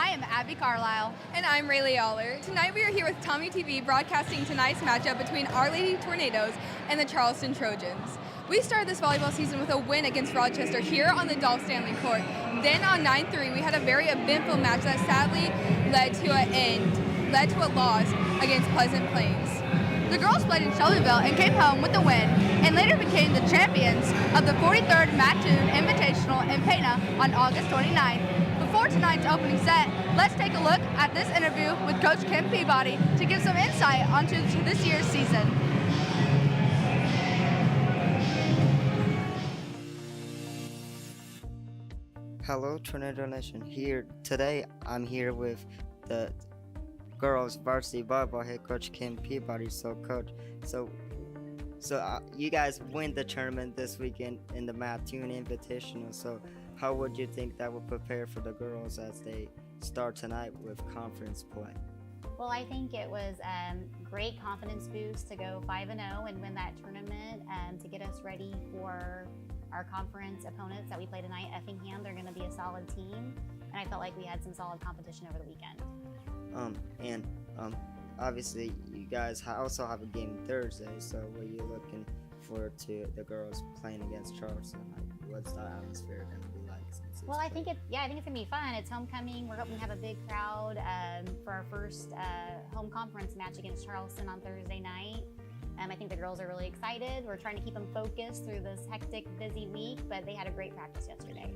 am Abby Carlisle. And I'm Rayleigh Aller. Tonight we are here with Tommy TV broadcasting tonight's matchup between Our Lady Tornadoes and the Charleston Trojans. We started this volleyball season with a win against Rochester here on the Dolph Stanley Court. Then on 9-3 we had a very eventful match that sadly led to a loss against Pleasant Plains. The girls played in Taylorville and came home with a win, and later became the champions of the 43rd Mattoon Invitational in Pana on August 29th. Before tonight's opening set, let's take a look at this interview with Coach Kim Peabody to give some insight onto this year's season. Hello, Tornado Nation. Today, I'm here with the girls varsity volleyball head coach Kim Peabody. So, coach, you guys win the tournament this weekend in the Mattoon Invitational. So, how would you think that would prepare for the girls as they start tonight with conference play? Well, I think it was a great confidence boost to go 5-0 and win that tournament to get us ready for our conference opponents that we play tonight. Effingham, they're going to be a solid team, and I felt like we had some solid competition over the weekend. Obviously, you guys also have a game Thursday. So, what are you looking forward to the girls playing against Charleston? Like, what's the atmosphere going to be like? Well, I think it's going to be fun. It's homecoming. We're hoping to have a big crowd for our first home conference match against Charleston on Thursday night. I think the girls are really excited. We're trying to keep them focused through this hectic, busy week, but they had a great practice yesterday.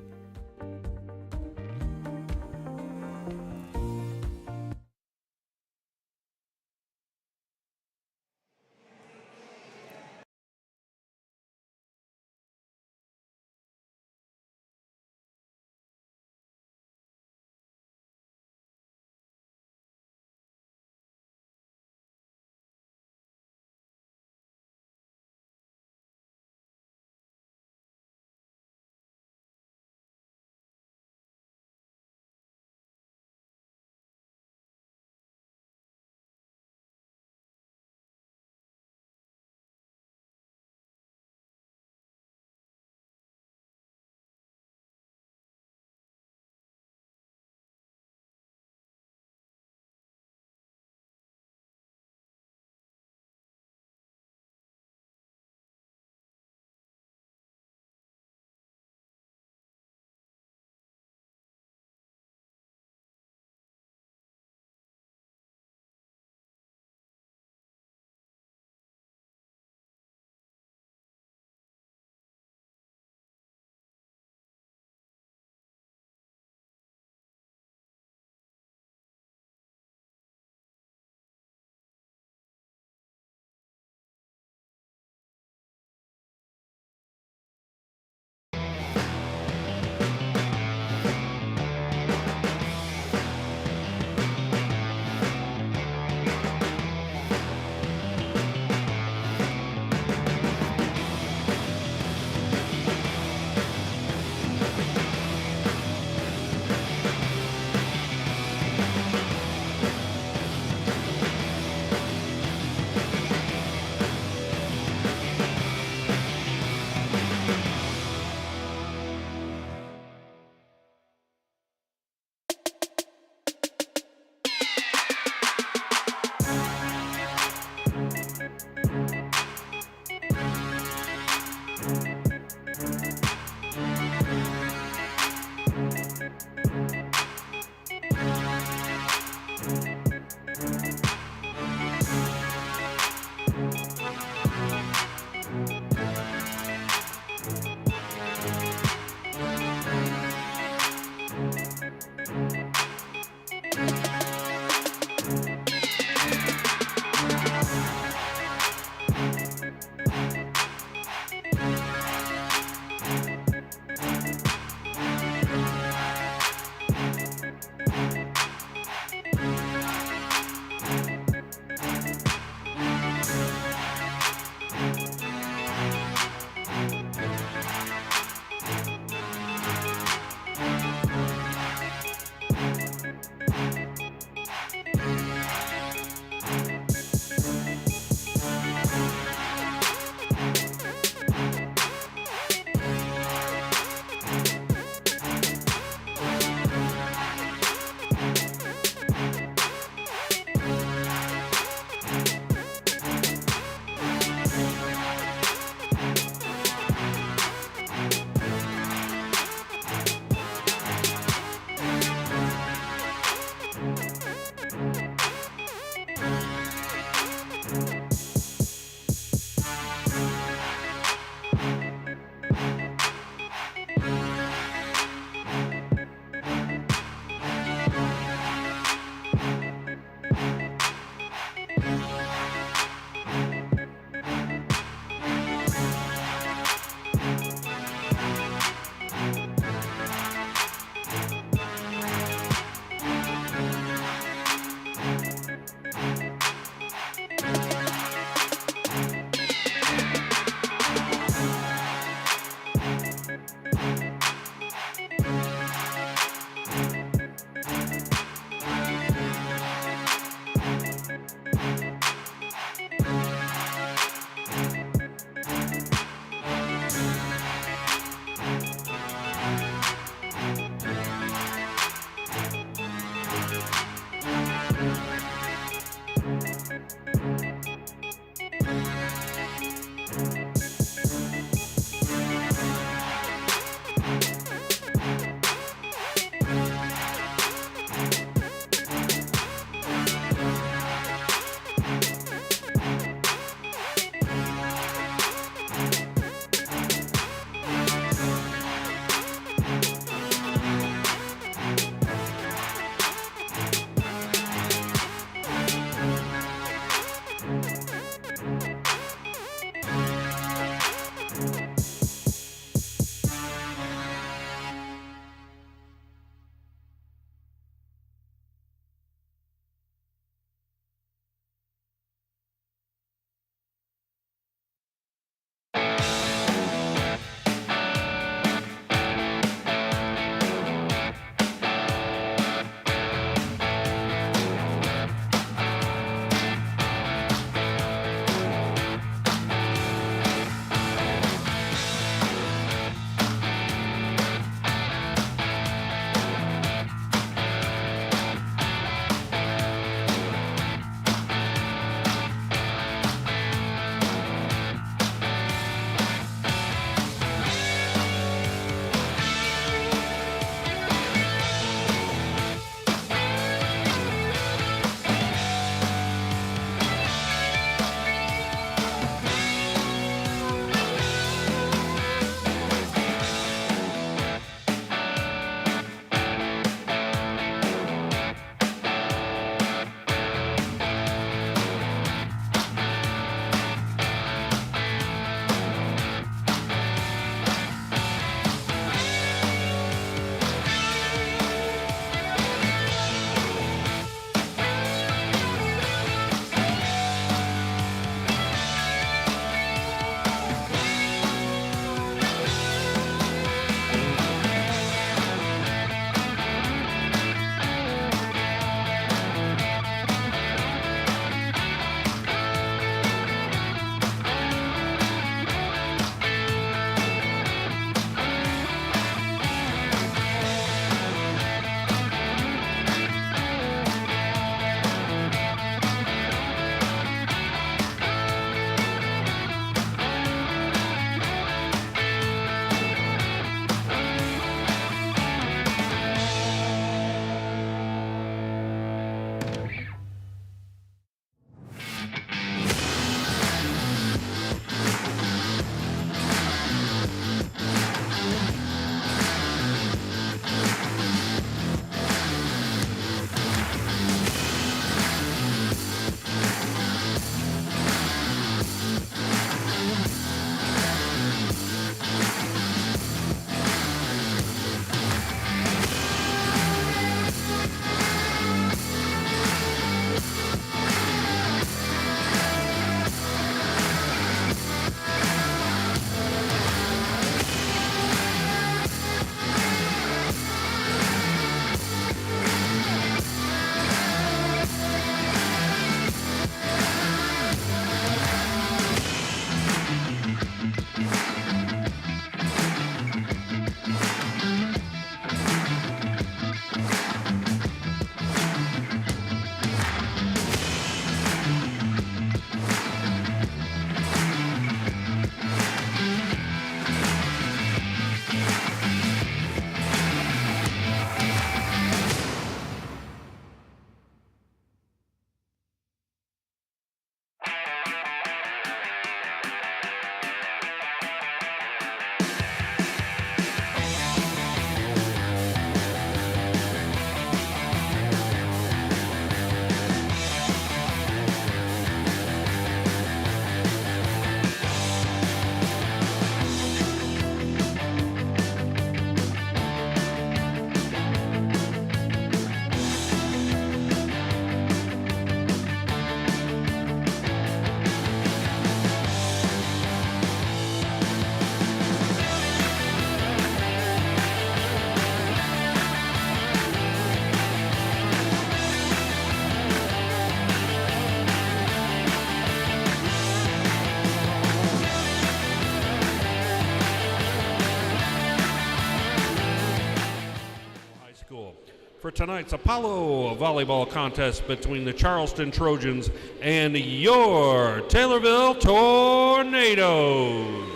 for tonight's Apollo volleyball contest between the Charleston Trojans and your Taylorville Tornadoes.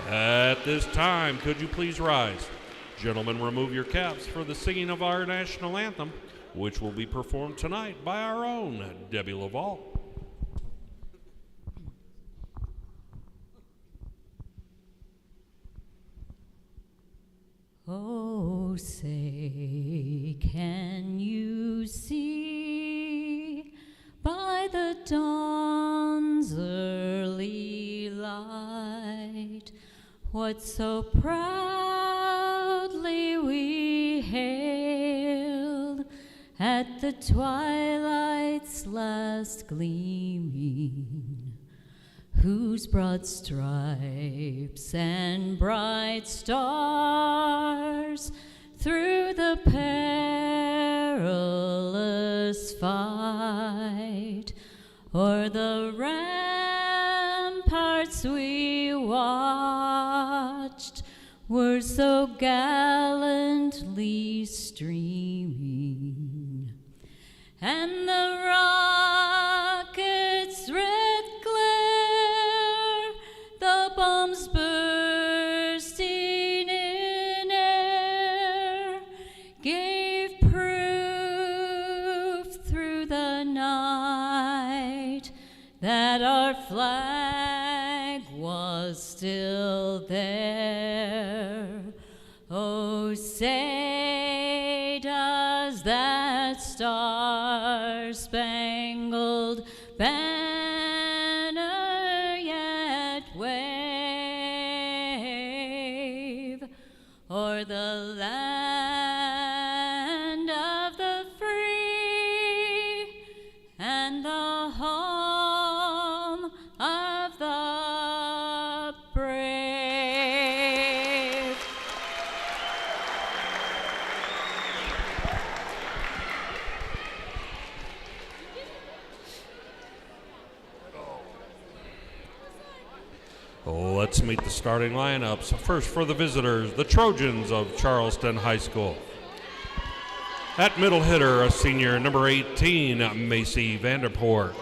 At this time, could you please rise? Gentlemen, remove your caps for the singing of our national anthem, which will be performed tonight by our own Debbie Laval. Oh, say, can you see by the dawn's early light what so proudly we hailed at the twilight's last gleaming, whose broad stripes and bright stars through the perilous fight o'er the ramparts we watched were so gallantly streaming, and the rocket's red glare, the bombs bursting in air, gave proof through the night that our flag was still there. Oh, say, does that star-spangled banner yet wave o'er the land of the free and the home of the brave? Let's meet the starting lineups. First for the visitors, the Trojans of Charleston High School. At middle hitter, a senior, number 18, Macy Vanderpoort.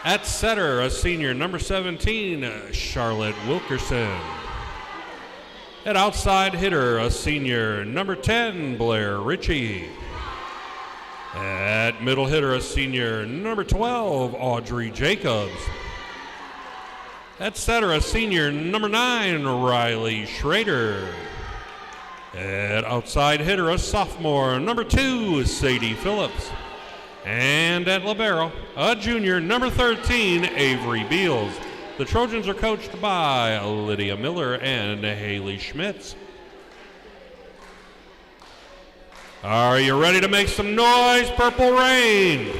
At setter, a senior, number 17, Charlotte Wilkerson. At outside hitter, a senior, number 10, Blair Ritchie. At middle hitter, a senior, number 12, Audrey Jacobs. At setter, a senior, number 9, Riley Schrader. At outside hitter, a sophomore, number 2, Sadie Phillips. And at libero, a junior, number 13, Avery Beals. The Trojans are coached by Lydia Miller and Haley Schmitz. Are you ready to make some noise, Purple Rain?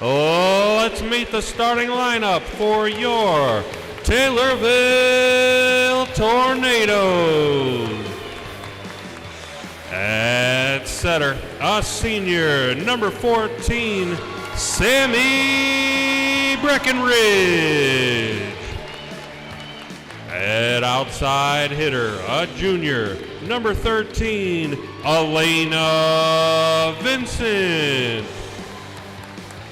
Oh, let's meet the starting lineup for your Taylorville Tornadoes. At setter, a senior, number 14, Sammy Breckenridge. At outside hitter, a junior, number 13, Elena Vincent.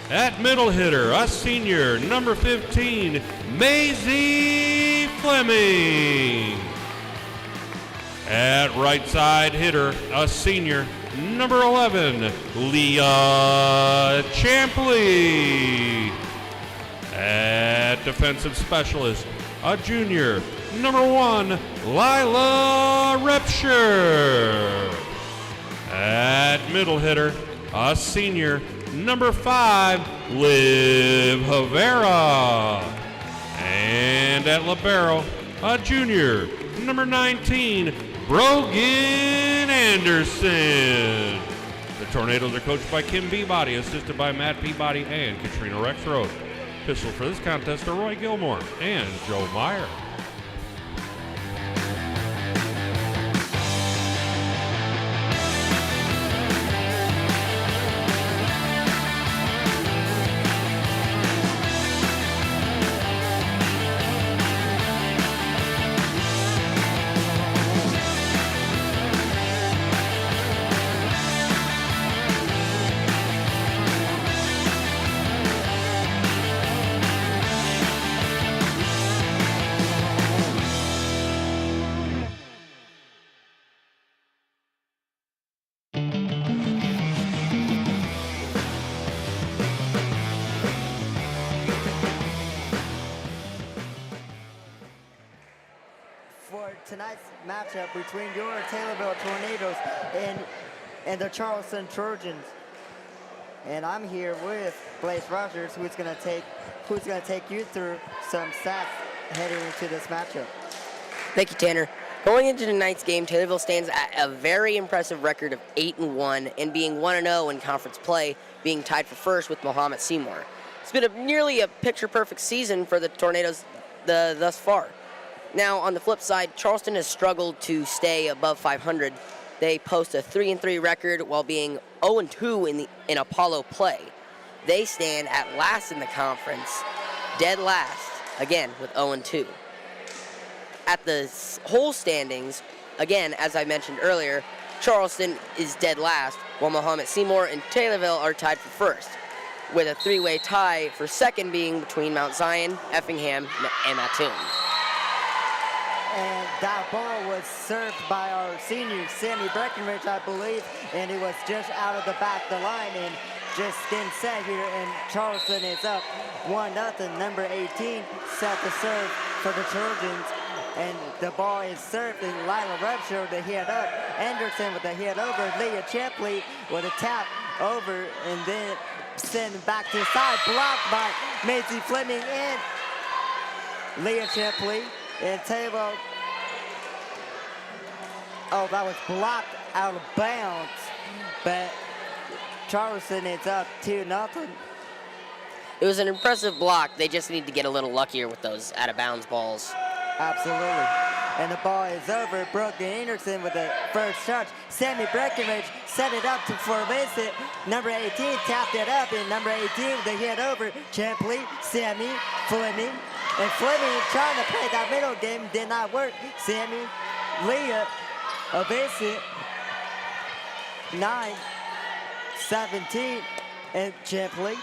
At middle hitter, a senior, number 15, Maisie Fleming. At right side hitter, a senior, number 11, Leah Champley. At defensive specialist, a junior, number 1, Lila Repsher. At middle hitter, a senior, number 5, Liv Havera. And at libero, a junior, number 19, Brogan Anderson. The Tornadoes are coached by Kim Peabody, assisted by Matt Peabody and Katrina Rexroth. Pistol for this contest are Roy Gilmore and Joe Meyer. tonight's matchup between your Taylorville Tornadoes and the Charleston Trojans. And I'm here with Blaze Rogers, who's gonna take you through some stats heading into this matchup. Thank you, Tanner. Going into tonight's game, Taylorville stands at a very impressive record of 8-1 and being 1-0 in conference play, being tied for first with Mahomet Seymour. It's been nearly a picture-perfect season for the Tornadoes thus far. Now, on the flip side, Charleston has struggled to stay above 500. They post a 3-3 record while being 0-2 in Apollo play. They stand at last in the conference, dead last, again with 0-2. At the whole standings, again, as I mentioned earlier, Charleston is dead last, while Mahomet Seymour and Taylorville are tied for first, with a three-way tie for second being between Mount Zion, Effingham, and Mattoon. And that ball was served by our senior, Sammy Breckenridge, I believe, and it was just out of the back of the line and just didn't set here, and Charleston is up 1-0. Number 18 set the serve for the Trojans, and the ball is served, and Lila Rebshaw with the hit up, Anderson with the hit over, Leah Chipley with a tap over, and then send back to the side, blocked by Macy Fleming and Leah Chipley. And Taylor, oh, that was blocked out of bounds, but Charleston is up 2-0. It was an impressive block. They just need to get a little luckier with those out-of-bounds balls. Absolutely. And the ball is over. Brooke Anderson with the first touch. Sammy Breckenridge set it up for Vincent. Number 18 tapped it up, and number 18 with the hit over. Champley, Sammy, Fleming. And Fleming trying to play that middle game, did not work. Sammy, Leah, Vincent, 9-17, and Champley.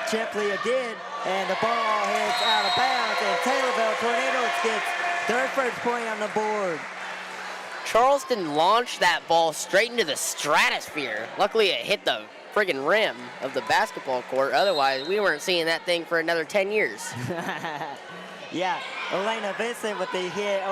Champley again, and the ball hits out of bounds, and Taylorville Tornadoes gets their first point on the board. Charleston launched that ball straight into the stratosphere. Luckily, it hit the friggin' rim of the basketball court. Otherwise, we weren't seeing that thing for another 10 years. Yeah, Elena Vincent with the hit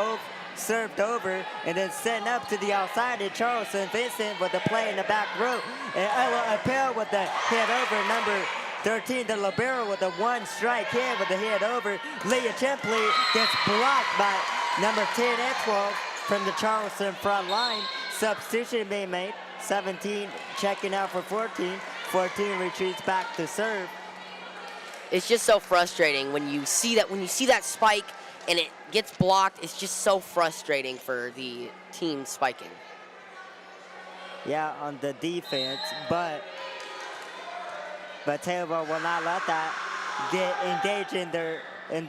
served over, and then setting up to the outside, and Charleston Vincent with the play in the back row, and Ella Appel with the hit over, number 13, the libero with the one strike hit with the hit over. Leah Chipley gets blocked by number 10 and 12 from the Charleston front line. Substitution being made. 17 checking out for 14. 14 retreats back to serve. It's just so frustrating when you see that spike and it gets blocked. It's just so frustrating for the team spiking. Yeah, on the defense, but Taylorville will not let that get engaged in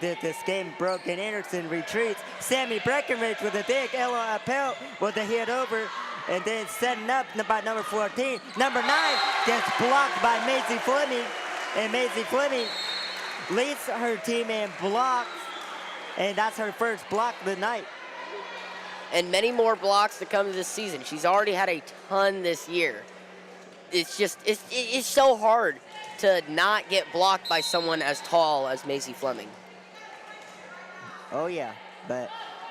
this game. Broken Anderson retreats. Sammy Breckenridge with a dig. Ella Appel with a hit over, and then setting up by number 14. Number 9 gets blocked by Maisie Fleming, and Maisie Fleming leads her team in blocks, and that's her first block of the night. And many more blocks to come this season. She's already had a ton this year. It's so hard to not get blocked by someone as tall as Maisie Fleming. Oh yeah, but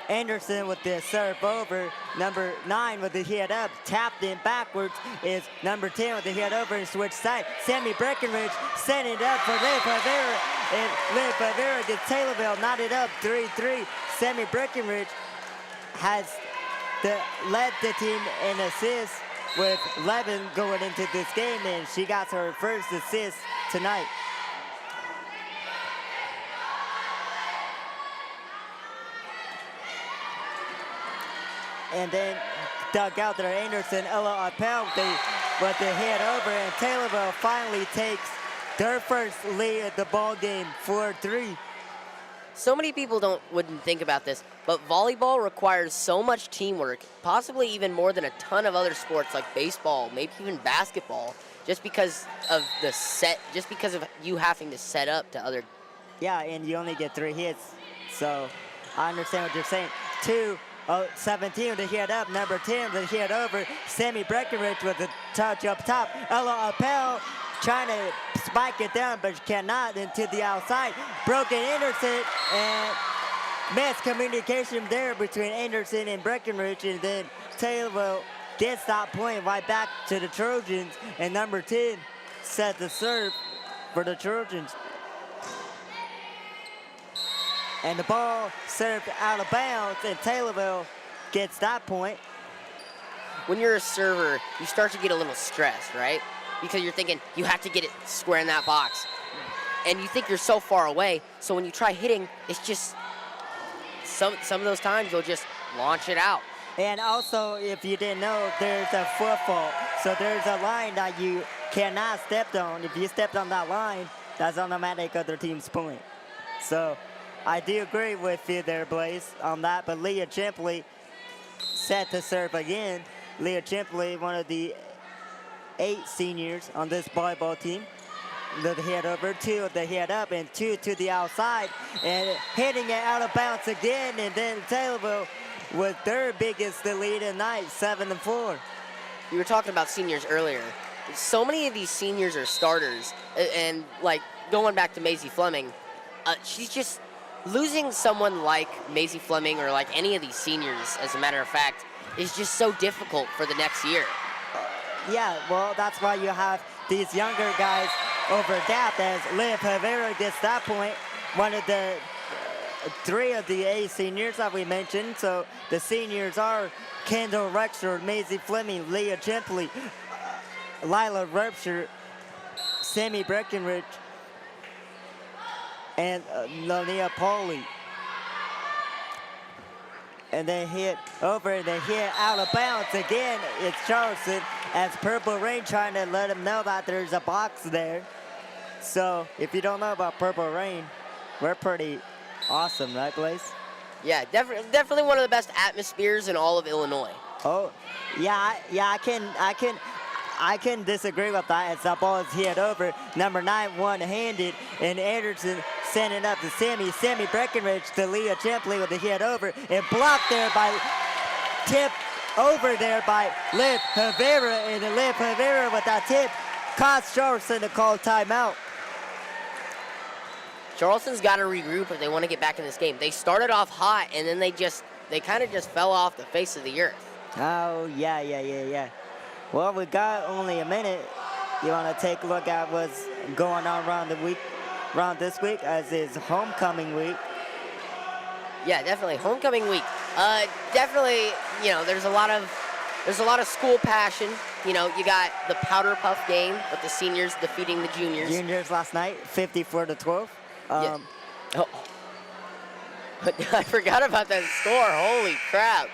Anderson with the serve over, number 9 with the hit up, tapped in backwards is number 10 with the hit over and switch side. Sammy Breckenridge setting it up for Liv Favera, and Liv Favera gets Taylorville knotted up 3-3. Sammy Breckenridge has led the team in assists with 11 going into this game, and she got her first assist tonight. And then dug out there, Anderson, Ella Appel with the hit over, and Taylorville finally takes their first lead at the ball game, 4-3. So many people wouldn't think about this, but volleyball requires so much teamwork, possibly even more than a ton of other sports like baseball, maybe even basketball, just because of you having to set up to other. Yeah, and you only get 3 hits, so I understand what you're saying. 17 with the hit up, number 10 with the hit over, Sammy Breckenridge with the touch up top, Ella Appel trying to spike it down, but cannot, into the outside. Broken Anderson, and miscommunication there between Anderson and Breckenridge, and then Taylorville gets that point right back to the Trojans, and number 10 set the serve for the Trojans. And the ball served out of bounds, and Taylorville gets that point. When you're a server, you start to get a little stressed, right? Because you're thinking you have to get it square in that box. And you think you're so far away, so when you try hitting, it's just, some of those times you'll just launch it out. And also, if you didn't know, there's a foot fault. So there's a line that you cannot step on. If you stepped on that line, that's automatic other team's point. So I do agree with you there, Blaze, on that. But Leah Chipley set to serve again. Leah Chipley, one of the 8 seniors on this volleyball team. The head over, 2 of the head up, and 2 to the outside, and hitting it out of bounds again. And then Taylorville with their biggest lead tonight, 7-4. You were talking about seniors earlier. So many of these seniors are starters, and like going back to Maisie Fleming, she's just losing someone like Maisie Fleming or like any of these seniors, as a matter of fact, is just so difficult for the next year. Yeah, well, that's why you have these younger guys over depth, as Liv Rivera gets that point, one of the 3 of the 8 seniors that we mentioned. So the seniors are Kendall Rexford, Maisie Fleming, Leah Chipley, Lila Rupture, Sammy Breckenridge, and Lonia Pauley. And then hit over, and then hit out of bounds again. It's Charleston, as Purple Rain trying to let them know that there's a box there. So if you don't know about Purple Rain, we're pretty awesome, right, Blaze? Yeah, definitely one of the best atmospheres in all of Illinois. Oh, yeah, I can disagree with that, as that ball is hit over. Number 9 one-handed, and Anderson sending up to Sammy Breckenridge to Leah Chipley with the hit over, and blocked there by, tip over there by Liv Rivera, and Liv Rivera with that tip caused Charleston to call timeout. Charleston's got to regroup if they want to get back in this game. They started off hot, and then they kind of just fell off the face of the earth. Oh, yeah. Well, we got only a minute. You want to take a look at what's going on around this week, as is homecoming week. Yeah, definitely homecoming week. Definitely, there's a lot of school passion. You got the Powder Puff game with the seniors defeating the juniors. Juniors last night, 54-12. Yeah. Oh. I forgot about that score. Holy crap.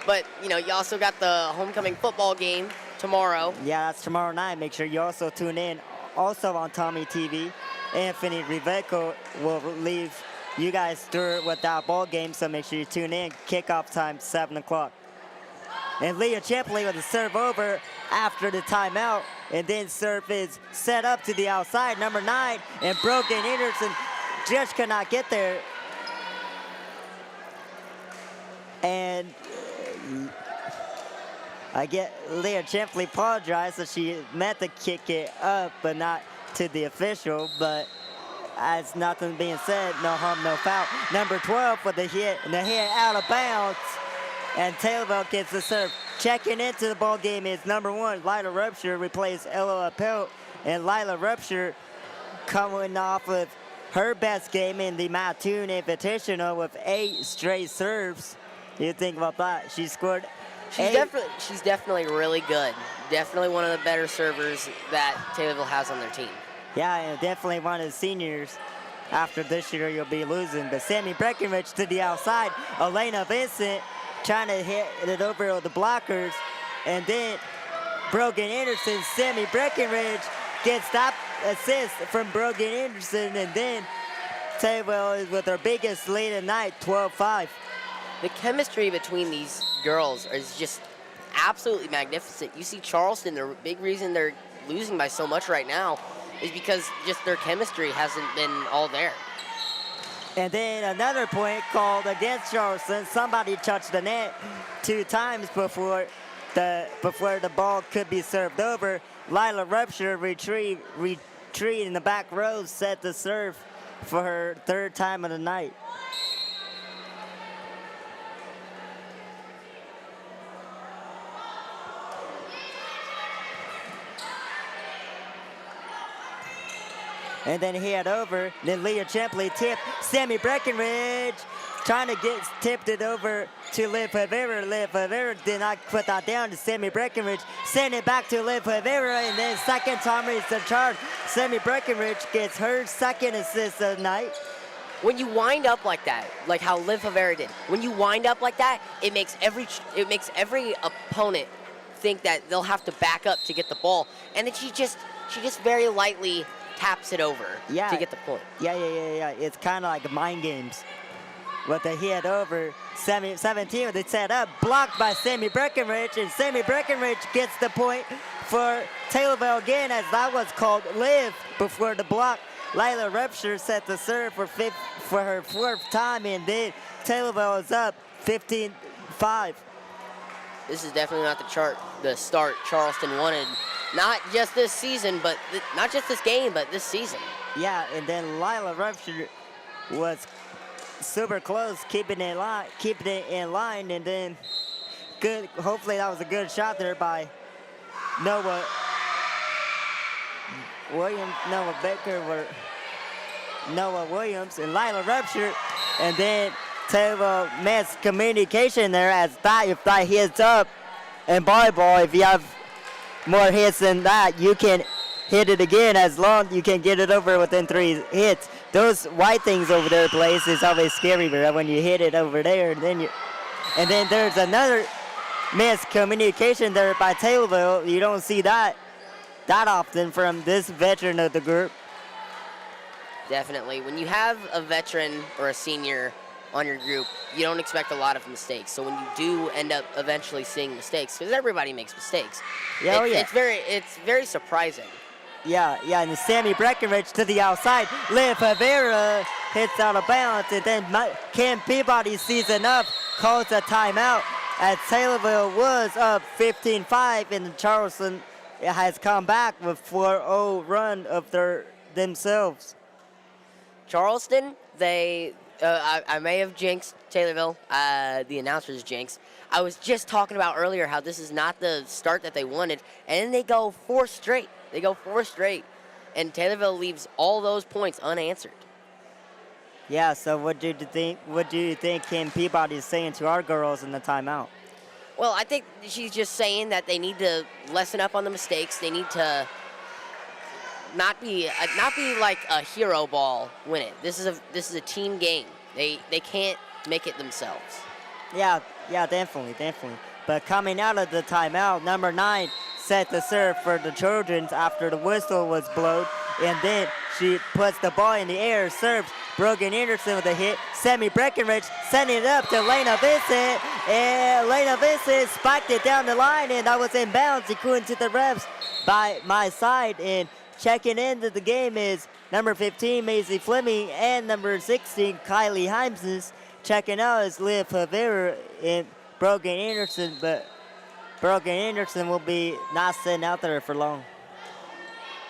But, you also got the homecoming football game tomorrow. Yeah, that's tomorrow night. Make sure you also tune in. Also on Tommy TV, Anthony Riveco will leave you guys through with that ball game, so make sure you tune in. Kickoff time, 7 o'clock. And Leah Chipley with a serve over after the timeout, and then serve is set up to the outside, number 9, and Brogan Anderson just cannot get there. And I get Leah Chipley apologized, so she meant to kick it up, but not to the official. But as nothing being said, no harm, no foul. Number 12 with the hit, and the hit out of bounds, and Taylorville gets the serve. Checking into the ball game is number 1, Lila Rupture, replaced Ella Appel, and Lila Rupture coming off of her best game in the Mattoon Invitational with 8 straight serves. You think about that? She scored. She's definitely really good. Definitely one of the better servers that Taylorville has on their team. Yeah, and definitely one of the seniors. After this year, you'll be losing. But Sammy Breckenridge to the outside. Elena Vincent trying to hit it over the blockers. And then Brogan Anderson, Sammy Breckenridge gets that assist from Brogan Anderson. And then Taylorville is with their biggest lead tonight, 12-5. The chemistry between these girls is just absolutely magnificent. You see Charleston, the big reason they're losing by so much right now is because just their chemistry hasn't been all there. And then another point called against Charleston. Somebody touched the net 2 times before the ball could be served over. Lila Rupture retreat in the back row, set the serve for her 3rd time of the night. and then he had over. Then Leah Champley tipped Sammy Breckenridge, trying to get tipped it over to Liv Rivera. Liv Rivera did not put that down to Sammy Breckenridge. Send it back to Liv Rivera, and then second time is the charge. Sammy Breckenridge gets her second assist of the night. When you wind up like that, like how Liv Rivera did, when you wind up like that, it makes every opponent think that they'll have to back up to get the ball, and then she just very lightly taps it over to get the point. Yeah. It's kind of like mind games. With the hit over, 17 with it set up, blocked by Sammy Breckenridge, and Sammy Breckenridge gets the point for Taylorville again, as that was called Liv before the block. Lila Rupture set the serve for her fourth time, and then Taylorville is up 15-5. This is definitely not the start Charleston wanted. Not just this season, but not just this game, but this season. Yeah, and then Lila Rupture was super close, keeping it in line, and then good. Hopefully that was a good shot there by Noah Williams, and Lila Rupture, and then Taylor missed communication there, as if that hits up in volleyball, if you have more hits than that, you can hit it again, as long as you can get it over within 3 hits. Those white things over there, place, is always scary, but when you hit it over there, and then there's another miscommunication there by Taylorville. You don't see that often from this veteran of the group. Definitely. When you have a veteran or a senior on your group, you don't expect a lot of mistakes. So when you do end up eventually seeing mistakes, because everybody makes mistakes, it's very surprising. Yeah, and Sammy Breckenridge to the outside. Liv Rivera hits out of bounds, and then Kim Peabody sees enough, calls a timeout, as Taylorville was up 15-5, and Charleston has come back with 4-0 run of themselves. Charleston, I may have jinxed Taylorville, the announcers jinxed. I was just talking about earlier how this is not the start that they wanted, and then they go 4 straight. And Taylorville leaves all those points unanswered. Yeah, so what do you think Kim Peabody is saying to our girls in the timeout? Well, I think she's just saying that they need to lessen up on the mistakes. They need to not be like a hero ball win it. This is a team game. They can't make it themselves. Yeah, definitely. But coming out of the timeout, number 9 set the serve for the Trojans after the whistle was blown, and then she puts the ball in the air, serves Brogan Anderson with a hit. Sammy Breckenridge sending it up to Lena Vincent, and Lena Vincent spiked it down the line, and that was in bounds according to the refs by my side. And checking into the game is number 15, Maisie Fleming, and number 16, Kylie Himes's. Checking out is Liv Rivera and Brogan Anderson, but Brogan Anderson will be not sitting out there for long.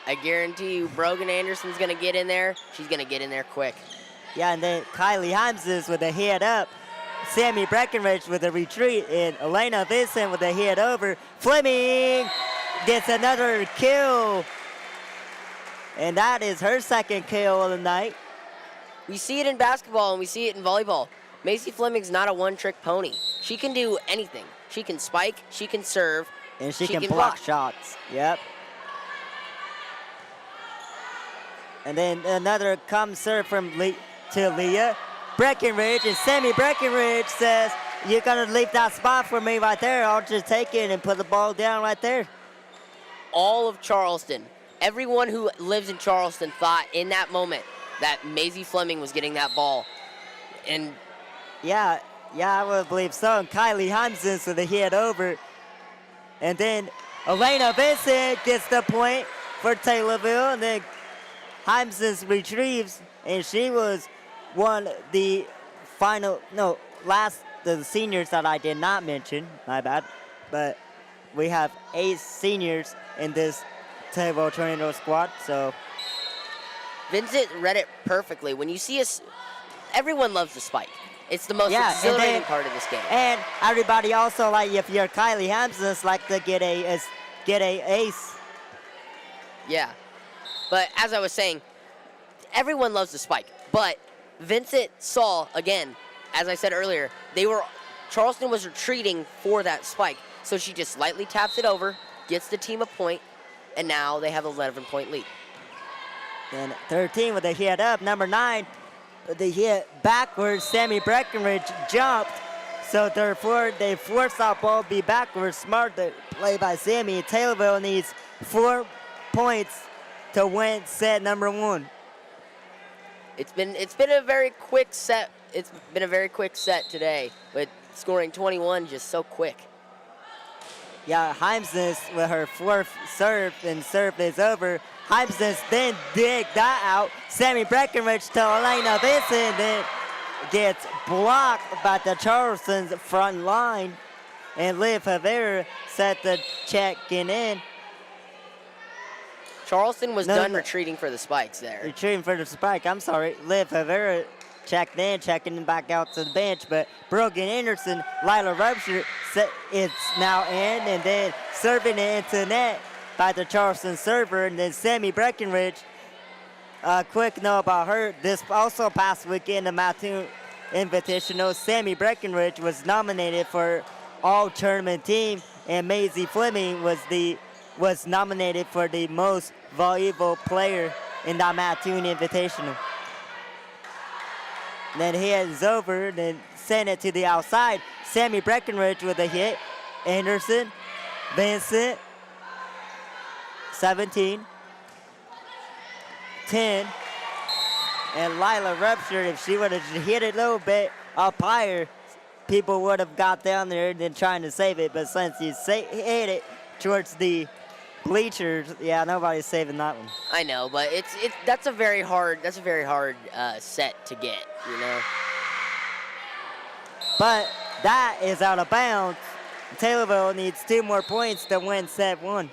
I guarantee you Brogan Anderson's going to get in there. She's going to get in there quick. Yeah, and then Kylie Himes's with a head up. Sammy Breckenridge with a retreat, and Elena Vincent with a head over. Fleming gets another kill, and that is her second kill of the night. We see it in basketball and we see it in volleyball. Macy Fleming's not a one-trick pony. She can do anything. She can spike, she can serve, and she can block shots. Yep. And then another come serve from to Leah Breckenridge, and Sammy Breckenridge says, "You're gonna leave that spot for me right there. I'll just take it and put the ball down right there." All of Charleston, everyone who lives in Charleston thought in that moment that Maisie Fleming was getting that ball. And yeah, I would believe so. And Kylie Himes's with a hit over. And then Elena Vincent gets the point for Taylorville, and then Himes's retrieves, and she was the seniors that I did not mention, my bad. But we have 8 seniors in this Taylorville Tornado squad, so. Vincent read it perfectly. When you see everyone loves the spike. It's the most exhilarating part of this game. And everybody also, like, if you're Kylie Hampson, like to get a ace. Yeah. But as I was saying, everyone loves the spike, but Vincent saw, again, as I said earlier, Charleston was retreating for that spike. So she just lightly taps it over, gets the team a point, and now they have an 11-point lead. Then 13 with a hit up. Number 9, the hit backwards. Sammy Breckenridge jumped. So therefore, they forced that ball to be backwards. Smart play by Sammy. Taylorville needs 4 points to win set number 1. It's been a very quick set. It's been a very quick set today, with scoring 21 just so quick. Yeah, Heimsness with her 4th serve, and serve is over. Heimsness then dig that out. Sammy Breckenridge to Elena Vincent, then gets blocked by the Charleston's front line. And Liv Havera set the checking in. Charleston was done retreating for the spikes there. Retreating for the spike, I'm sorry. Liv Havera checked in, checking back out to the bench, but Brogan Anderson, Lila Rupture, it's now in, and then serving it into net by the Charleston server, and then Sammy Breckenridge. Quick note about her, this also past weekend, the Mattoon Invitational, Sammy Breckenridge was nominated for All-Tournament Team, and Maisie Fleming was nominated for the most valuable player in that Mattoon Invitational. Then heads over, then send it to the outside. Sammy Breckenridge with a hit. Anderson, Vincent, 17, 10. And Lila Rupture, if she would have hit it a little bit up higher, people would have got down there and then trying to save it. But since you hit it towards the bleachers, yeah, nobody's saving that one. I know, but that's a very hard set to get, you know. But that is out of bounds. Taylorville needs 2 more points to win set 1.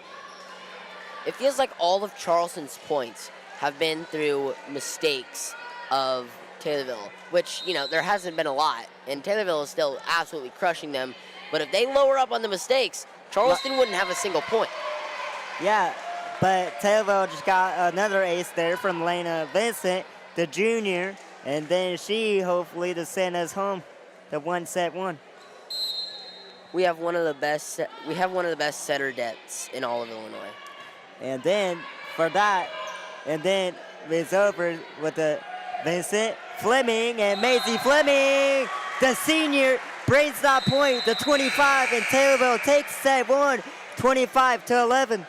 It feels like all of Charleston's points have been through mistakes of Taylorville, which, you know, there hasn't been a lot, and Taylorville is still absolutely crushing them. But if they lower up on the mistakes, Charleston wouldn't have a single point. Yeah, but Taylorville just got another ace there from Lena Vincent, the junior, and then she hopefully to send us home to win set 1. We have one of the best setter depths in all of Illinois. And then for that, and then it's over with the Vincent Fleming, and Maisie Fleming, the senior, brings that point to 25, and Taylorville takes set 1, 25-11.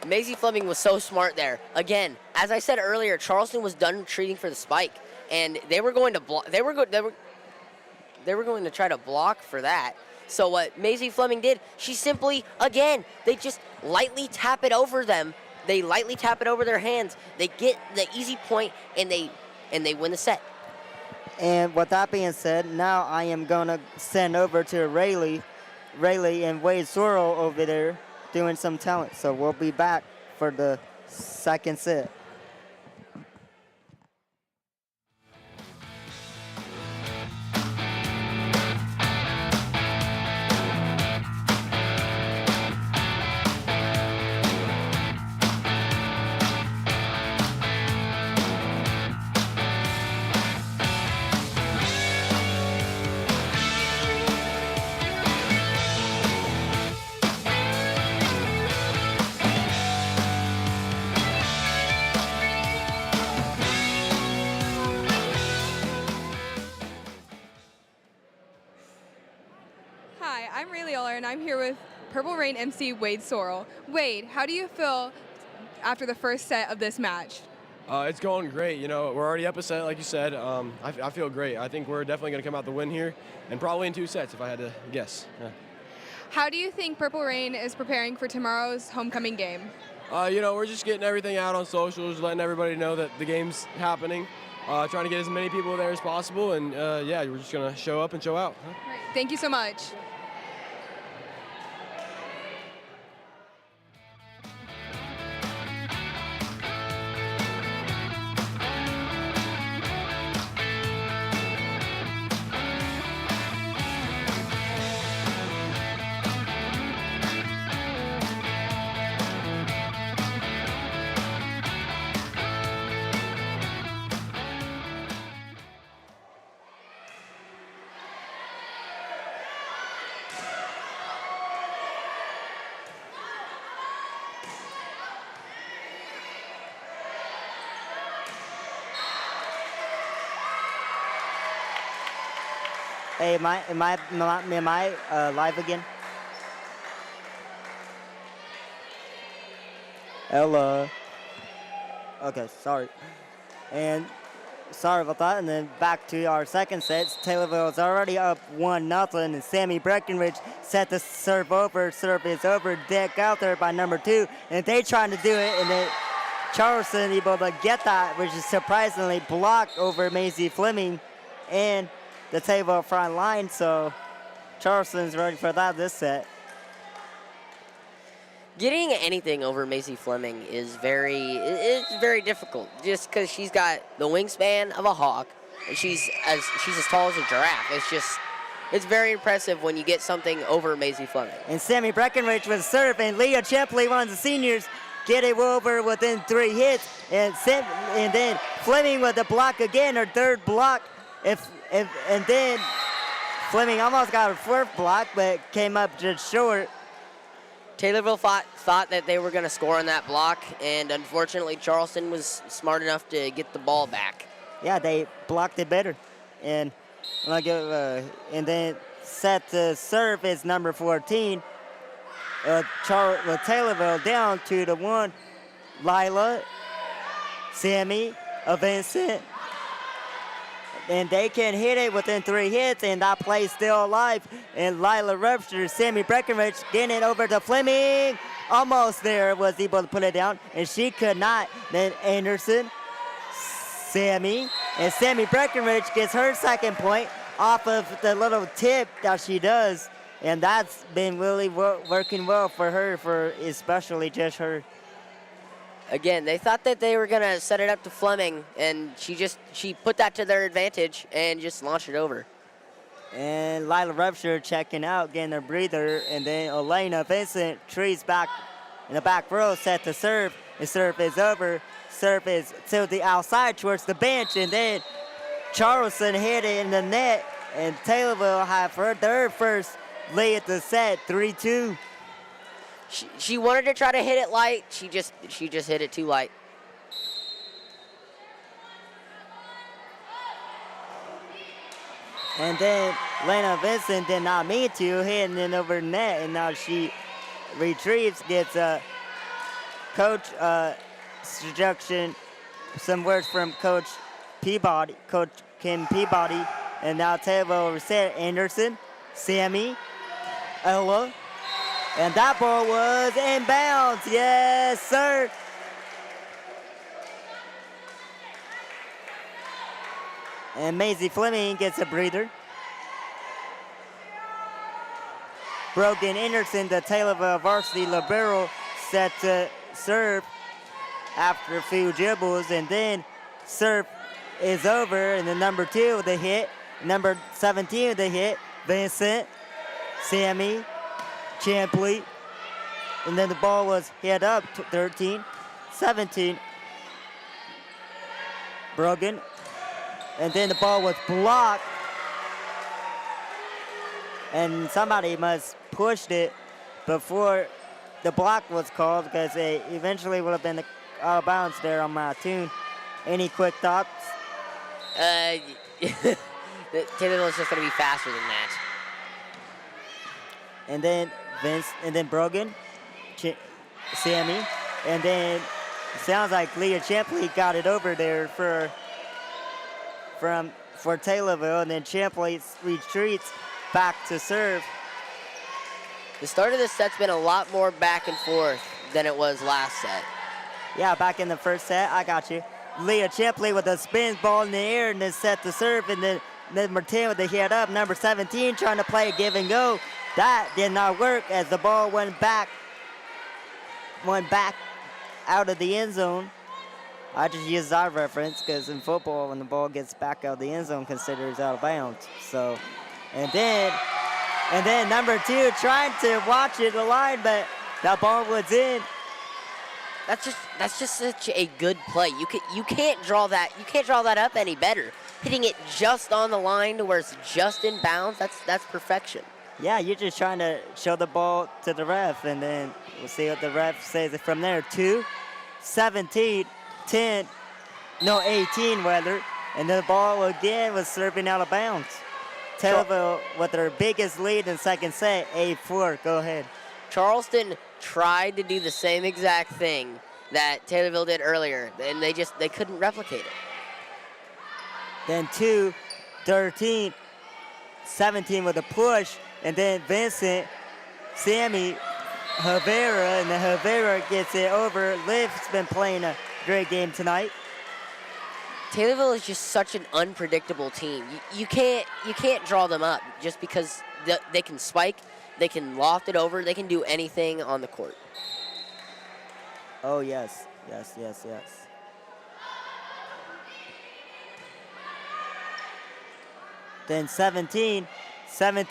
Maisie Fleming was so smart there. Again, as I said earlier, Charleston was done retreating for the spike, and they were going to block. They were going to try to block for that. So what Maisie Fleming did, she simply, again, they just lightly tap it over them. They lightly tap it over their hands. They get the easy point, and they win the set. And with that being said, now I am going to send over to Rayleigh and Wade Sorrell over there doing some talent. So we'll be back for the second set. And I'm here with Purple Rain MC Wade Sorrell. Wade, how do you feel after the first set of this match? It's going great. You know, we're already up a set, like you said. I feel great. I think we're definitely going to come out the win here, and probably in 2 sets if I had to guess. Yeah. How do you think Purple Rain is preparing for tomorrow's homecoming game? You know, we're just getting everything out on socials, letting everybody know that the game's happening, trying to get as many people there as possible, and yeah, we're just going to show up and show out. Huh? Right. Thank you so much. Hey, am I live again? Hello. Okay, sorry. And sorry about that. And then back to our second set. Taylorville is already up 1-0, and Sammy Breckenridge set the serve over. Serve is over. Deck out there by number 2, and they trying to do it, and then Charleston able to get that, which is surprisingly blocked over Maisie Fleming and the Taylorville front line. So Charleston's ready for that this set. Getting anything over Maisie Fleming is very difficult, just because she's got the wingspan of a hawk, and she's as tall as a giraffe. It's very impressive when you get something over Maisie Fleming. And Sammy Breckenridge with serve, and Leah Chepley, one of the seniors, get it over within 3 hits, and then Fleming with the block again, her third block, and then Fleming almost got her 4th block, but came up just short. Taylorville thought that they were going to score on that block, and unfortunately Charleston was smart enough to get the ball back. Yeah, they blocked it better, and and then set the serve is number 14. Taylorville down 2-1. Lila, Sammy, Vincent, and they can hit it within 3 hits, and that play still alive. And Lila ruptures. Sammy Breckenridge getting it over to Fleming. Almost there, was able to put it down, and she could not. Then Anderson, Sammy, and Sammy Breckenridge gets her 2nd point off of the little tip that she does, and that's been really working well for her, for especially just her. Again, they thought that they were going to set it up to Fleming, and she put that to their advantage and just launched it over. And Lila Rupture checking out, getting a breather, and then Elena Vincent trees back in the back row, set to serve. The serve is over. Serve is to the outside towards the bench, and then Charleston hit it in the net, and Taylorville have their first lead at the set, 3-2. She wanted to try to hit it light. She just hit it too light. And then Lena Vincent did not mean to, hitting it over the net, and now she retrieves, gets a coach instruction, some words from Coach Kim Peabody, and now Taylorville reset. Anderson, Sammy, Ella. And that ball was inbounds. Yes, sir. And Maisie Fleming gets a breather. Brogan Anderson, the Taylorville varsity libero, set to serve after a few dribbles. And then serve is over. And the number 2 with the hit. Number 17 with the hit. Vincent, Sammy, Champley, and then the ball was hit up, 13, 17, Brogan, and then the ball was blocked, and somebody must pushed it before the block was called, because it eventually would have been out of bounds there on my tune. Any quick thoughts? Taylorville is just going to be faster than that. And then Vince, and then Brogan, Sammy, and then sounds like Leah Champley got it over there for Taylorville, and then Champley retreats back to serve. The start of this set's been a lot more back and forth than it was last set. Yeah, back in the first set, I got you. Leah Champley with a spin ball in the air, and then set to serve, and then number 10 with the hit up. Number 17 trying to play a give and go. That did not work as the ball went back out of the end zone. I just use that reference because in football, when the ball gets back out of the end zone, considered out of bounds. So, and then number 2 trying to watch it the line, but that ball was in. That's just such a good play. You can't draw that up any better. Hitting it just on the line to where it's just in bounds, that's perfection. Yeah, you're just trying to show the ball to the ref, and then we'll see what the ref says from there. 2, 17, 10, no, 18 rather, and the ball again was serving out of bounds. Taylorville with their biggest lead in second set, 8-4. Go ahead. Charleston tried to do the same exact thing that Taylorville did earlier, and they couldn't replicate it. Then 2-13, 17 with a push, and then Vincent, Sammy, Havera, and then Havera gets it over. Liv's been playing a great game tonight. Taylorville is just such an unpredictable team. You can't draw them up just because they can spike, they can loft it over, they can do anything on the court. Oh, yes, yes, yes, yes. Then 17, 9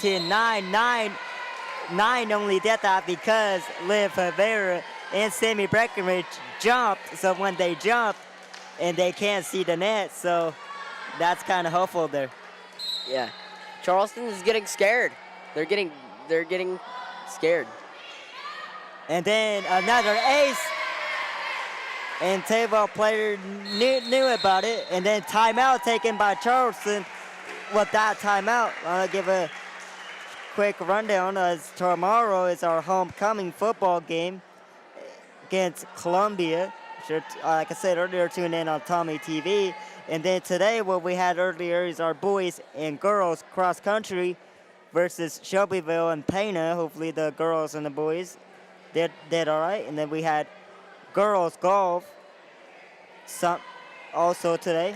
only did that because Liv Havera and Sammy Breckenridge jumped. So when they jump, and they can't see the net, so that's kind of hopeful there. Yeah, Charleston is getting scared. They're getting scared. And then another ace, and Taylorville player knew about it, and then timeout taken by Charleston. With that timeout, I'll give a quick rundown as tomorrow is our homecoming football game against Columbia. Sure, like I said earlier, tune in on Tommy TV. And then today, what we had earlier is our boys and girls cross country versus Shelbyville and Pana. Hopefully the girls and the boys did all right. And then we had girls golf also today.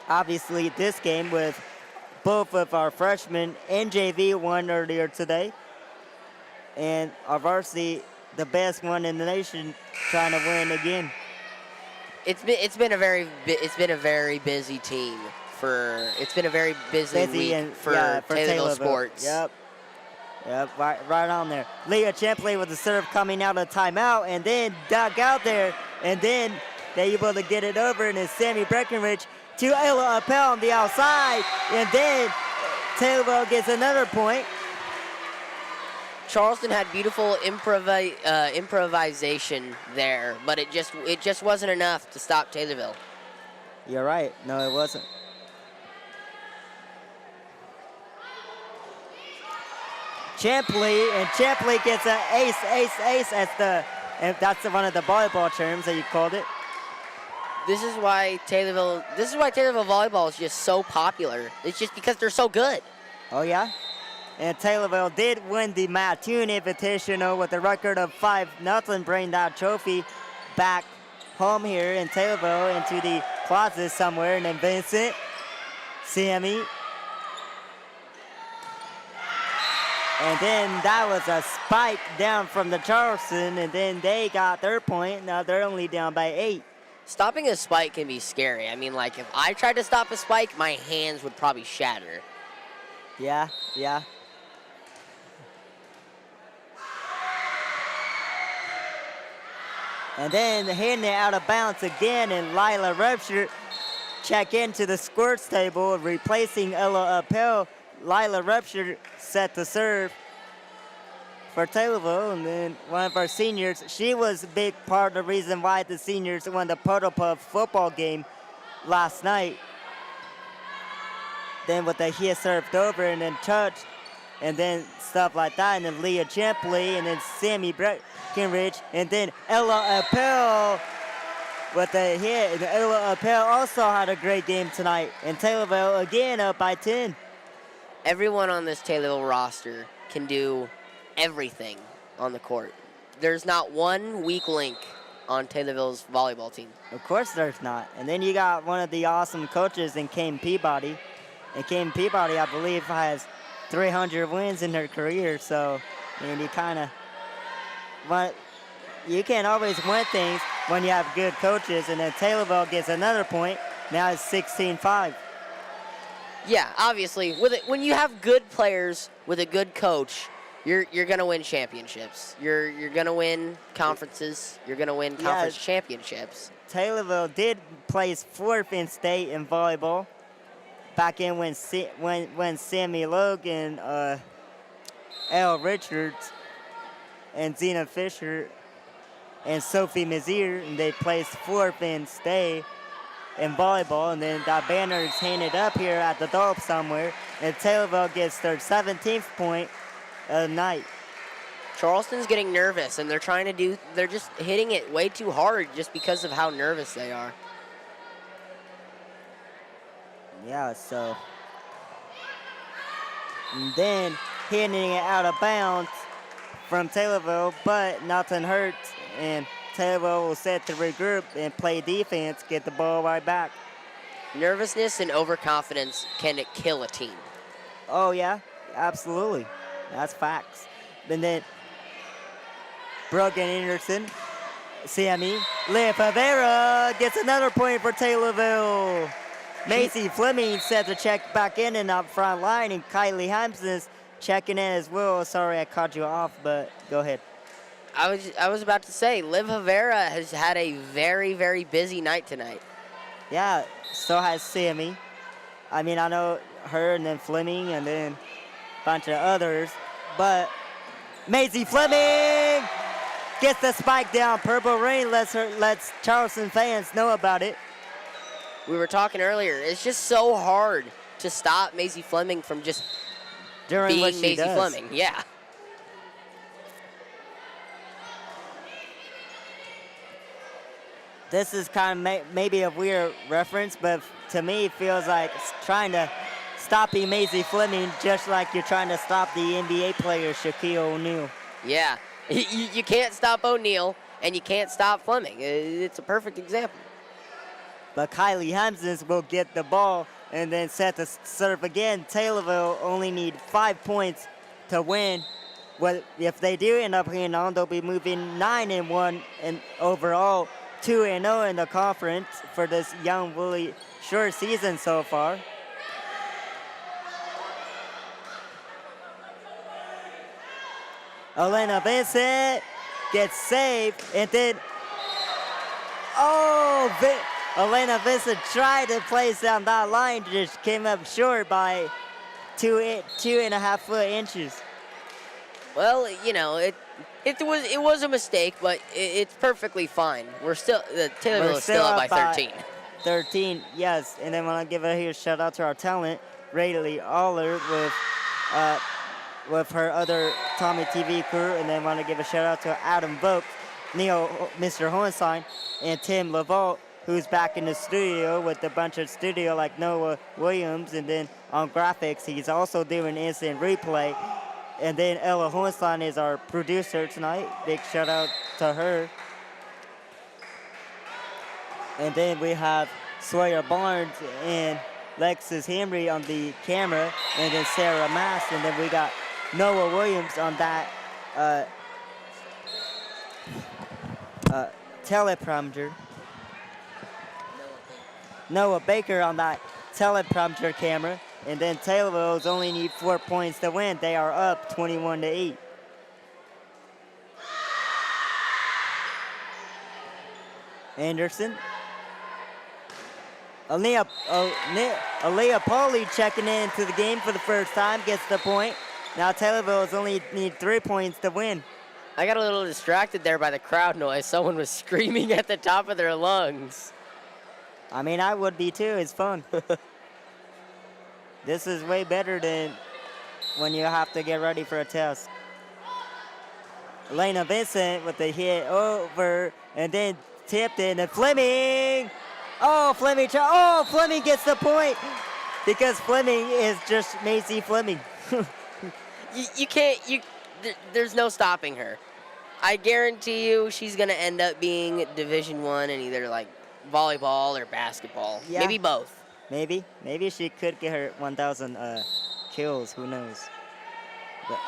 Obviously this game with both of our freshmen and JV won earlier today. And our varsity, the best one in the nation, trying to win again. It's been a very busy team it's been a very busy week for Taylorville sports. Yep, right on there. Leah Champley with the serve coming out of timeout, and then dug out there, and then they're able to get it over, and it's Sammy Breckenridge to Ella Appel on the outside, and then Taylorville gets another point. Charleston had beautiful improvisation there, but it just wasn't enough to stop Taylorville. You're right. No, it wasn't. Champley gets an ace and that's one of the volleyball terms that you called it. This is why Taylorville volleyball is just so popular. It's just because they're so good. Oh yeah? And Taylorville did win the Mattoon Invitational with a record of 5-0, bring that trophy back home here in Taylorville into the closet somewhere. And then Vincent, Sammy. And then that was a spike down from the Charleston, and then they got their point. Now they're only down by 8. Stopping a spike can be scary. I mean, like, if I tried to stop a spike, my hands would probably shatter. Yeah. And then hitting it out of bounds again, and Lila Repsher check into the squirts table, replacing Ella Appel. Lila Repsher set the serve for Taylorville, and then one of our seniors, she was a big part of the reason why the seniors won the Puddle Puff football game last night. Then with the hit served over and then touch, and then stuff like that, and then Leah Champley, and then Sammy Breckenridge, and then Ella Appel with the hit. And Ella Appel also had a great game tonight, and Taylorville again up by 10. Everyone on this Taylorville roster can do everything on the court. There's not one weak link on Taylorville's volleyball team. Of course there's not. And then you got one of the awesome coaches in Kane Peabody. And Kane Peabody, I believe, has 300 wins in her career. So, I mean, you can't always win things when you have good coaches. And then Taylorville gets another point. Now it's 16-5. Yeah, obviously, when you have good players with a good coach, you're gonna win championships. You're gonna win conferences. You're gonna win conference championships. Taylorville did place 4th in state in volleyball back in when Sammy Logan, Elle Richards, and Zena Fisher, and Sophie Mazier, and they placed 4th in state. in volleyball, and then that banner is handed up here at the Dolph somewhere, and Taylorville gets their 17th point of the night. Charleston's getting nervous, and they're just hitting it way too hard just because of how nervous they are. Yeah, so. And then hitting it out of bounds from Taylorville, but nothing hurts, and Taylorville will set to regroup and play defense, get the ball right back. Nervousness and overconfidence can kill a team. Oh, yeah, absolutely. That's facts. And then Brooke and Anderson, Sammy, Liv Rivera gets another point for Taylorville. Macy Fleming set to check back in and up front line, and Kylie Hampson's checking in as well. Sorry I caught you off, but go ahead. I was about to say, Liv Rivera has had a very, very busy night tonight. Yeah, so has Sammy. I mean, I know her and then Fleming and then a bunch of others, but Macy Fleming gets the spike down. Purple Rain lets Charleston fans know about it. We were talking earlier, it's just so hard to stop Macy Fleming from just During what being she Macy does. Fleming. Yeah. This is kind of maybe a weird reference, but to me it feels like trying to stop Macy Fleming just like you're trying to stop the NBA player Shaquille O'Neal. Yeah. You can't stop O'Neal, and you can't stop Fleming. It's a perfect example. But Kylie Hampson will get the ball and then set to serve again. Taylorville only need 5 points to win. Well, if they do end up hanging on, they'll be moving 9-1 and overall 2-0 in the conference for this young, really short season so far. Elena Vincent gets saved, and then, Elena Vincent tried to place down that line, just came up short by 2.5 inches. Well, you know, it was a mistake, but it's perfectly fine. Taylorville is still up by 13. 13, yes. And then when I give a huge shout out to our talent, Rayleigh Aller with her other Tommy TV crew, and then want to give a shout out to Adam Vogt, Mr. Hohenstein, and Tim Laval, who's back in the studio with a bunch of studio like Noah Williams, and then on graphics, he's also doing instant replay. And then Ella Hohenstein is our producer tonight. Big shout out to her. And then we have Sawyer Barnes and Lexus Henry on the camera, and then Sarah Mass, and then we got Noah Williams on that teleprompter. Noah Baker on that teleprompter camera. And then Taylorville's only need 4 points to win. They are up 21-8. Anderson. Aaliyah Pauly checking into the game for the first time, gets the point. Now Taylorville's only need 3 points to win. I got a little distracted there by the crowd noise. Someone was screaming at the top of their lungs. I mean, I would be too. It's fun. This is way better than when you have to get ready for a test. Elena Vincent with the hit over and then tipped in, and Fleming. Fleming gets the point because Fleming is just Macy Fleming. There's no stopping her. I guarantee you she's going to end up being Division I in either like volleyball or basketball. Yeah. Maybe both. Maybe she could get her 1,000 kills. Who knows?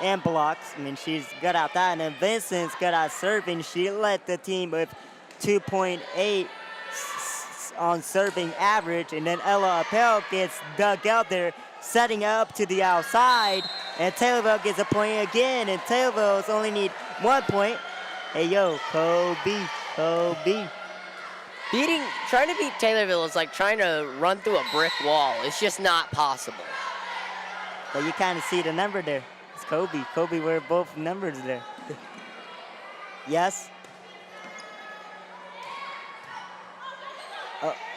And blocks. I mean, she's good at that. And then Vincent's good at serving. She led the team with 2.8 on serving average. And then Ella Appel gets dug out there, setting up to the outside. And Taylorville gets a point again. And Taylorville's only need 1 point. Hey, yo, Kobe. Trying to beat Taylorville is like trying to run through a brick wall. It's just not possible. But you kind of see the number there. It's Kobe. Kobe were both numbers there. Yes.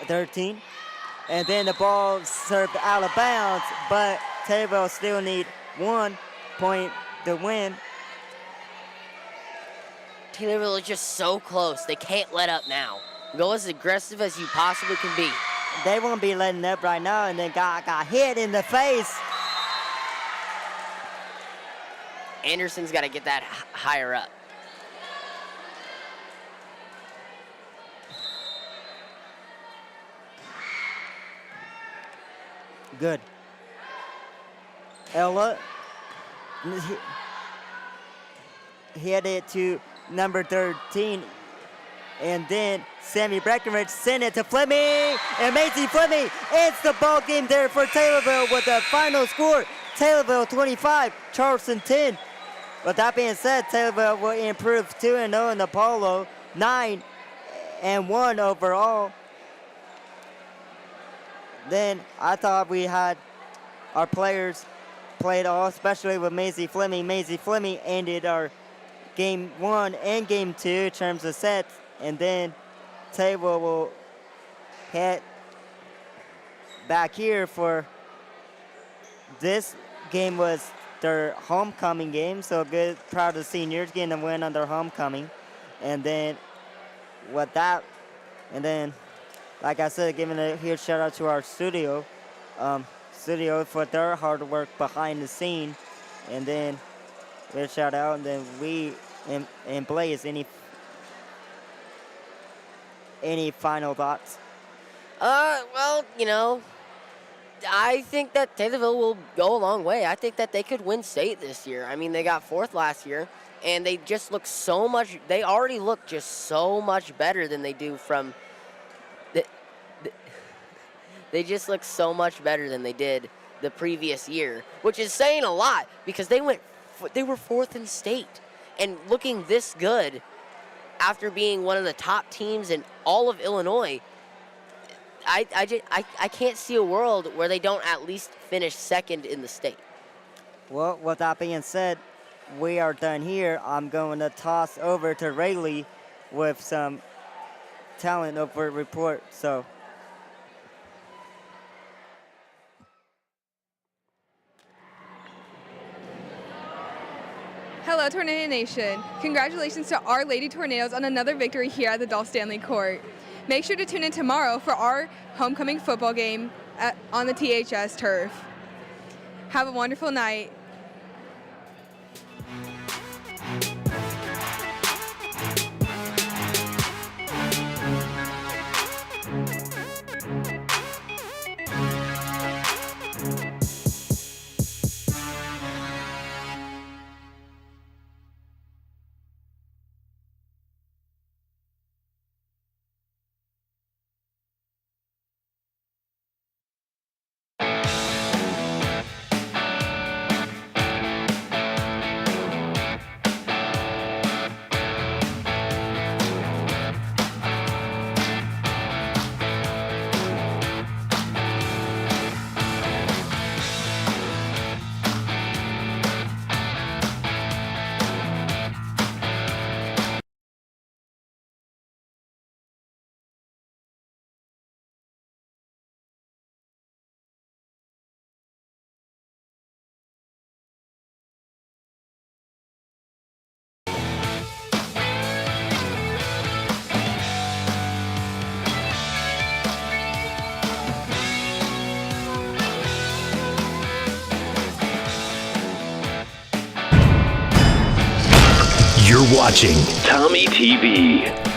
13. And then the ball served out of bounds, but Taylorville still need 1 point to win. Taylorville is just so close. They can't let up now. Go as aggressive as you possibly can be. They won't be letting up right now, and then got hit in the face. Anderson's got to get that higher up. Good. Ella hit it to number 13. And then Sammy Breckenridge sent it to Fleming. And Macy Fleming ends the ball game there for Taylorville with the final score. Taylorville 25, Charleston 10. With that being said, Taylorville will improve 2-0 in the polo, 9-1 overall. Then I thought we had our players played all, especially with Maisie Fleming. Maisie Fleming ended our game 1 and game 2 in terms of sets. And then Taylorville will head back here for this game was their homecoming game. So good, proud of the seniors getting a win on their homecoming. And then with that, and then like I said, giving a huge shout out to our studio for their hard work behind the scene. And then a shout out, and then we and Blaze, any final thoughts? Well, you know, I think that Taylorville will go a long way. I think that they could win state this year. I mean, they got 4th last year, and they just look so much, they already look just so much better than they do from, they just look so much better than they did the previous year, which is saying a lot because they were 4th in state. And looking this good after being one of the top teams in all of Illinois, I can't see a world where they don't at least finish 2nd in the state. Well, with that being said, we are done here. I'm going to toss over to Rayleigh with some talent over report. So. Hello, Tornado Nation. Congratulations to our Lady Tornadoes on another victory here at the Dolph Stanley Court. Make sure to tune in tomorrow for our homecoming football game on the THS turf. Have a wonderful night. You're watching Tommy TV.